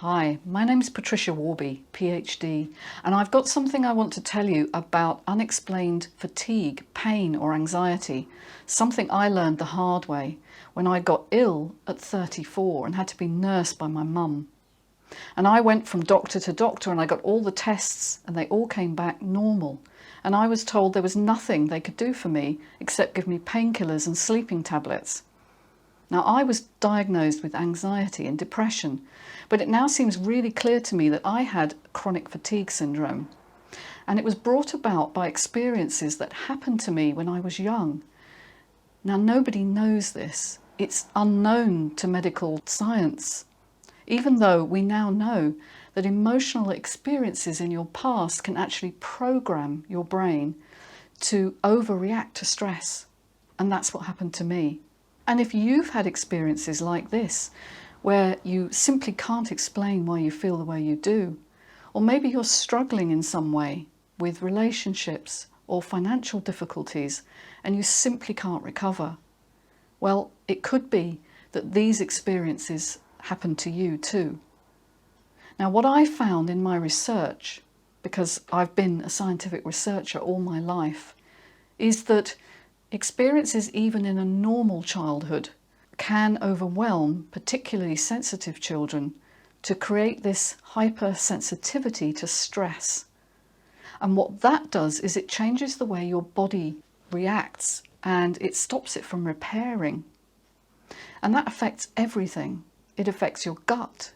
Hi, my name is Patricia Warby, PhD, and I've got something I want to tell you about unexplained fatigue, pain or anxiety, something I learned the hard way when I got ill at 34 and had to be nursed by my mum. And I went from doctor to doctor and I got all the tests and they all came back normal. And I was told there was nothing they could do for me except give me painkillers and sleeping tablets. Now, I was diagnosed with anxiety and depression, but it now seems really clear to me that I had chronic fatigue syndrome. And it was brought about by experiences that happened to me when I was young. Now, nobody knows this. It's unknown to medical science, even though we now know that emotional experiences in your past can actually program your brain to overreact to stress. And that's what happened to me. And if you've had experiences like this, where you simply can't explain why you feel the way you do, or maybe you're struggling in some way with relationships or financial difficulties and you simply can't recover, well, it could be that these experiences happen to you too. Now, what I found in my research, because I've been a scientific researcher all my life, is that experiences even in a normal childhood can overwhelm particularly sensitive children to create this hypersensitivity to stress. And what that does is it changes the way your body reacts and it stops it from repairing. And that affects everything. It affects your gut,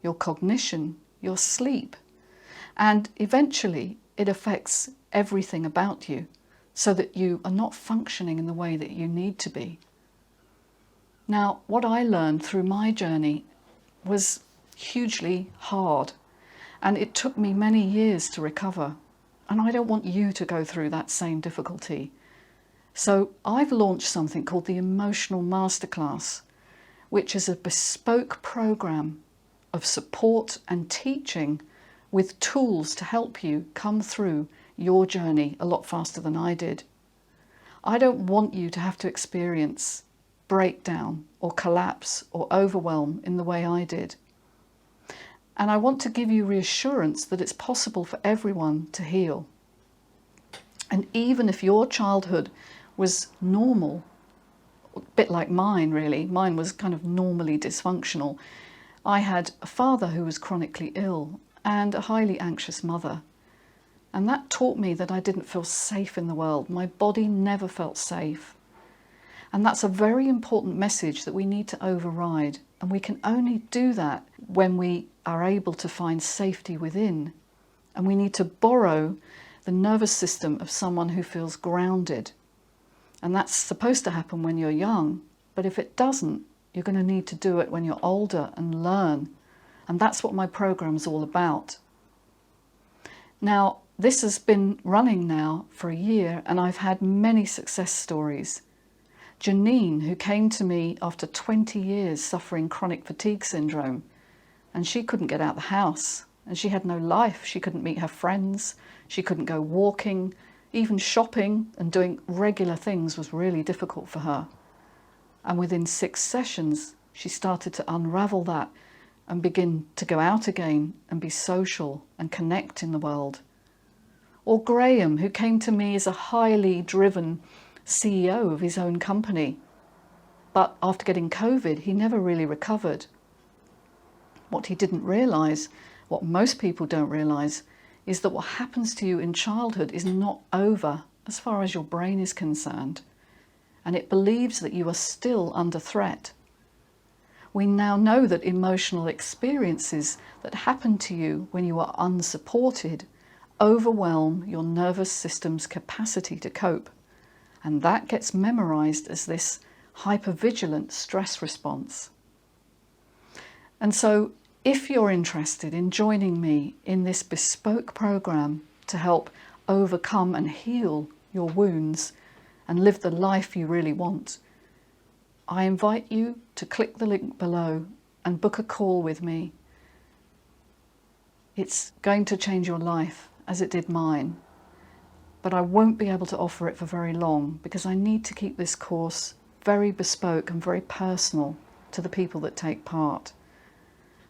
your cognition, your sleep, and eventually it affects everything about you, so that you are not functioning in the way that you need to be. Now, what I learned through my journey was hugely hard, and it took me many years to recover, and I don't want you to go through that same difficulty. So I've launched something called the Emotional Masterclass, which is a bespoke program of support and teaching with tools to help you come through your journey a lot faster than I did. I don't want you to have to experience breakdown or collapse or overwhelm in the way I did. And I want to give you reassurance that it's possible for everyone to heal. And even if your childhood was normal, a bit like mine really, mine was kind of normally dysfunctional. I had a father who was chronically ill and a highly anxious mother. And that taught me that I didn't feel safe in the world. My body never felt safe. And that's a very important message that we need to override. And we can only do that when we are able to find safety within. And we need to borrow the nervous system of someone who feels grounded. And that's supposed to happen when you're young. But if it doesn't, you're going to need to do it when you're older and learn. And that's what my program's all about. Now, this has been running now for a year and I've had many success stories. Janine, who came to me after 20 years suffering chronic fatigue syndrome, and she couldn't get out of the house and she had no life. She couldn't meet her friends, she couldn't go walking, even shopping and doing regular things was really difficult for her. And within 6 sessions, she started to unravel that and begin to go out again and be social and connect in the world. Or Graham, who came to me as a highly driven CEO of his own company. But after getting COVID, he never really recovered. What he didn't realise, what most people don't realise, is that what happens to you in childhood is not over as far as your brain is concerned. And it believes that you are still under threat. We now know that emotional experiences that happen to you when you are unsupported overwhelm your nervous system's capacity to cope. And that gets memorized as this hypervigilant stress response. And so if you're interested in joining me in this bespoke program to help overcome and heal your wounds and live the life you really want, I invite you to click the link below and book a call with me. It's going to change your life, as it did mine. But I won't be able to offer it for very long because I need to keep this course very bespoke and very personal to the people that take part.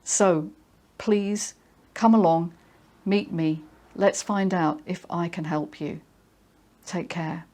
So please come along, meet me. Let's find out if I can help you. Take care.